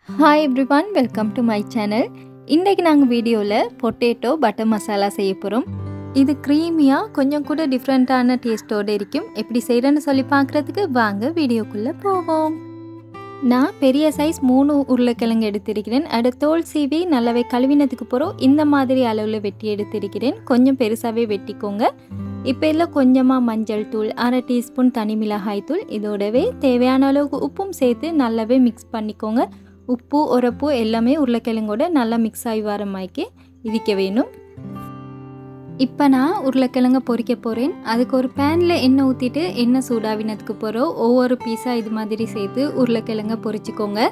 Hi everyone, welcome to my channel. இன்றைக்கு நாங்கள் வீடியோவில் பொட்டேட்டோ பட்டர் மசாலா செய்ய போகிறோம். இது க்ரீமியாக கொஞ்சம் கூட டிஃப்ரெண்ட்டான டேஸ்ட்டோடு இருக்கும். எப்படி செய்கிறேன்னு சொல்லி பார்க்குறதுக்கு வாங்க வீடியோக்குள்ளே போவோம். நான் பெரிய சைஸ் 3 உருளைக்கிழங்கு எடுத்திருக்கிறேன். அது தோல் சீவி நல்லாவே கழுவினதுக்கு போகிறோம். இந்த மாதிரி அளவில் வெட்டி எடுத்திருக்கிறேன். கொஞ்சம் பெருசாகவே வெட்டிக்கோங்க. இப்போ இதில் கொஞ்சமாக மஞ்சள் தூள், 1/2 டீஸ்பூன் தனி மிளகாய் தூள், இதோடவே தேவையான அளவுக்கு உப்பும் சேர்த்து நல்லாவே மிக்ஸ் பண்ணிக்கோங்க. உப்பு உரப்பு எல்லாமே உருளைக்கிழங்கோட நல்லா மிக்ஸ் ஆகி வர மாதிரி இடிக்க வேணும். இப்போ நான் உருளைக்கிழங்க பொரிக்க போகிறேன். அதுக்கு ஒரு பேனில் எண்ணெய் ஊற்றிட்டு எண்ணெய் சூடாவினதுக்கு போகிறோம். ஒவ்வொரு பீஸாக இது மாதிரி சேர்த்து உருளைக்கிழங்க பொரிச்சிக்கோங்க.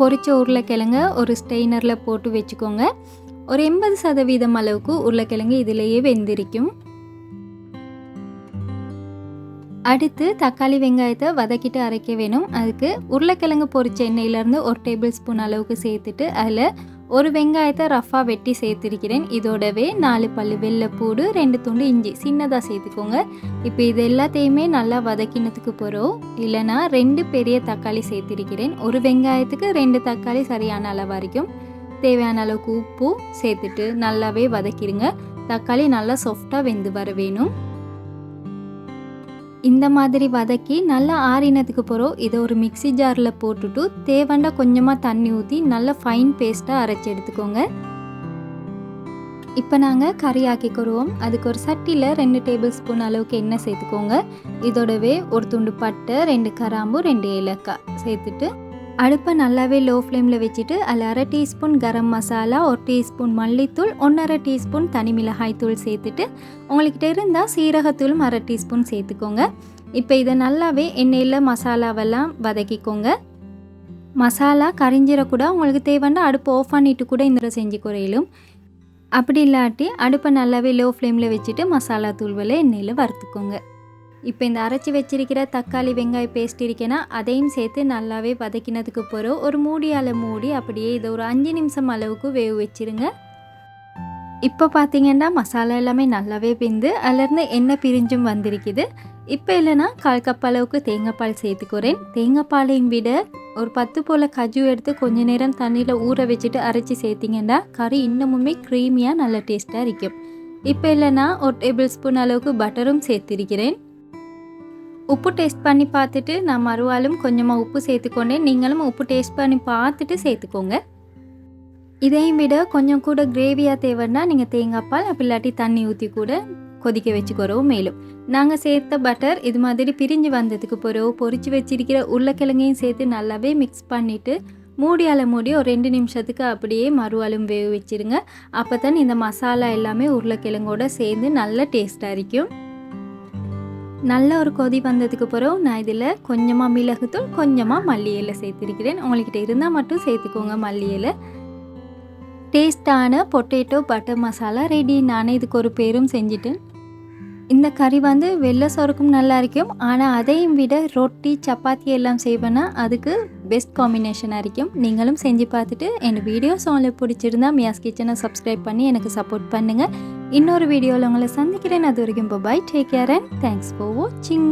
பொரித்த உருளைக்கிழங்க ஒரு ஸ்டெய்னரில் போட்டு வச்சுக்கோங்க. ஒரு 80% அளவுக்கு உருளைக்கிழங்கு இதிலேயே வெந்திருக்கும். அடுத்து தக்காளி வெங்காயத்தை வதக்கிட்டு அரைக்க வேணும். அதுக்கு உருளைக்கிழங்கு பொரிச்ச எண்ணெயிலேருந்து 1 டேபிள் ஸ்பூன் அளவுக்கு சேர்த்துட்டு அதில் ஒரு வெங்காயத்தை ரஃபாக வெட்டி சேர்த்துருக்கிறேன். இதோடவே 4 பல்லு வெள்ளைப்பூடு, 2 துண்டு இஞ்சி சின்னதாக சேர்த்துக்கோங்க. இப்போ இது எல்லாத்தையுமே நல்லா வதக்கினதுக்கு போகிறோம். இல்லைனா 2 பெரிய தக்காளி சேர்த்துருக்கிறேன். ஒரு வெங்காயத்துக்கு 2 தக்காளி சரியான அளவாக இருக்கும். தேவையான அளவுக்கு உப்பு சேர்த்துட்டு நல்லாவே வதக்கிடுங்க. தக்காளி நல்லா சாஃப்டாக வெந்து வர வேணும். இந்த மாதிரி வதக்கி நல்லா ஆறினதுக்கு போகிறோம். இதை ஒரு மிக்ஸி ஜாரில் போட்டுட்டு தேவைண்டா கொஞ்சமாக தண்ணி ஊற்றி நல்லா ஃபைன் பேஸ்ட்டாக அரைச்சி எடுத்துக்கோங்க. இப்போ நாங்கள் கறி ஆக்கிக்கிறோம். அதுக்கு ஒரு சட்டியில் 2 டேபிள் ஸ்பூன் அளவுக்கு எண்ணெய் சேர்த்துக்கோங்க. இதோடவே ஒரு துண்டு பட்டை, 2 கிராம்பு, 2 ஏலக்காய் சேர்த்துட்டு அடுப்பை நல்லாவே லோ ஃப்ளேமில் வச்சுட்டு அதில் 1/2 டீஸ்பூன் கரம் மசாலா, 1 டீஸ்பூன் மல்லித்தூள், 1/2 டீஸ்பூன் தனி மிளகாய் தூள் சேர்த்துட்டு உங்கள்கிட்ட இருந்தால் சீரகத்தூளும் 1/2 டீஸ்பூன் சேர்த்துக்கோங்க. இப்போ இதை நல்லாவே எண்ணெயில் மசாலாவெல்லாம் வதக்கிக்கோங்க. மசாலா கரிஞ்சிடக்கூட உங்களுக்கு தேவைன்னா அடுப்பு ஆஃப் பண்ணிவிட்டு கூட இந்த செஞ்சு குறையிலும். அப்படி இல்லாட்டி அடுப்பை நல்லாவே லோ ஃப்ளேமில் வச்சுட்டு மசாலா தூள்களை எண்ணெயில் வறுத்துக்கோங்க. இப்போ இந்த அரைச்சி வச்சிருக்கிற தக்காளி வெங்காய பேஸ்ட் இருக்கேன்னா அதையும் சேர்த்து நல்லாவே வதக்கினதுக்கு போகிறோம். ஒரு மூடியால் மூடி அப்படியே இதை ஒரு 5 நிமிஷம் அளவுக்கு வேக வச்சுருங்க. இப்போ பார்த்தீங்கன்னா மசாலா எல்லாமே நல்லாவே வெந்து அதிலேருந்து எண்ணெய் பிரிஞ்சும் வந்திருக்குது. இப்போ இல்லைனா 1/4 கப் அளவுக்கு தேங்காய் பால் சேர்த்துக்கிறேன். தேங்காய் பாலையும் விட ஒரு 10 போல் கஜு எடுத்து கொஞ்ச நேரம் தண்ணியில் ஊற வச்சுட்டு அரைச்சி சேர்த்திங்கன்னா கறி இன்னமுமே க்ரீமியாக நல்ல டேஸ்ட்டாக இருக்கும். இப்போ இல்லைனா 1 டேபிள் ஸ்பூன் அளவுக்கு பட்டரும் சேர்த்திருக்கிறேன். உப்பு டேஸ்ட் பண்ணி பார்த்துட்டு நான் மறுவாலும் கொஞ்சமாக உப்பு சேர்த்துக்கொண்டேன். நீங்களும் உப்பு டேஸ்ட் பண்ணி பார்த்துட்டு சேர்த்துக்கோங்க. இதையும் விட கொஞ்சம் கூட கிரேவியாக தேவைன்னா நீங்கள் தேங்காய் பால் அப்படி இல்லாட்டி தண்ணி ஊற்றி கூட கொதிக்க வச்சுக்கிறோம். மேலும் நாங்கள் சேர்த்த பட்டர் இது மாதிரி பிரிஞ்சு வந்ததுக்கு பிறகு பொரிச்சு வச்சிருக்கிற உருளைக்கிழங்கையும் சேர்த்து நல்லாவே மிக்ஸ் பண்ணிவிட்டு மூடியால் மூடி ஒரு 2 நிமிஷத்துக்கு அப்படியே மறுவாலும் வேக வச்சுருங்க. அப்போ தான் இந்த மசாலா எல்லாமே உருளைக்கிழங்கோட சேர்ந்து நல்ல டேஸ்ட்டாக இருக்கும். நல்ல ஒரு கொதி வந்ததுக்கு பிறகு நான் இதில் கொஞ்சமாக மிளகுத்தூள், கொஞ்சமாக மல்லி இலை சேர்த்துருக்கிறேன். உங்கள்கிட்ட இருந்தால் மட்டும் சேர்த்துக்கோங்க மல்லி இலை. டேஸ்டான பொட்டேட்டோ பட்டர் மசாலா ரெடி. நானே இதுக்கு ஒரு பேரும் செஞ்சுட்டேன். இந்த கறி வெள்ளை சோறுக்கும் நல்லா இருக்கும். ஆனால் அதையும் விட ரொட்டி சப்பாத்தி எல்லாம் செய்வேன்னா அதுக்கு பெஸ்ட் காம்பினேஷனாக இருக்கும். நீங்களும் செஞ்சு பார்த்துட்டு என் வீடியோஸ் உங்களுக்கு பிடிச்சிருந்தா மியாஸ் கிச்சனை சப்ஸ்கிரைப் பண்ணி எனக்கு சப்போர்ட் பண்ணுங்கள். இன்னொரு வீடியோவில் உங்களை சந்திக்கிறேன். அது வரைக்கும் bye, take care and thanks for வாட்சிங்.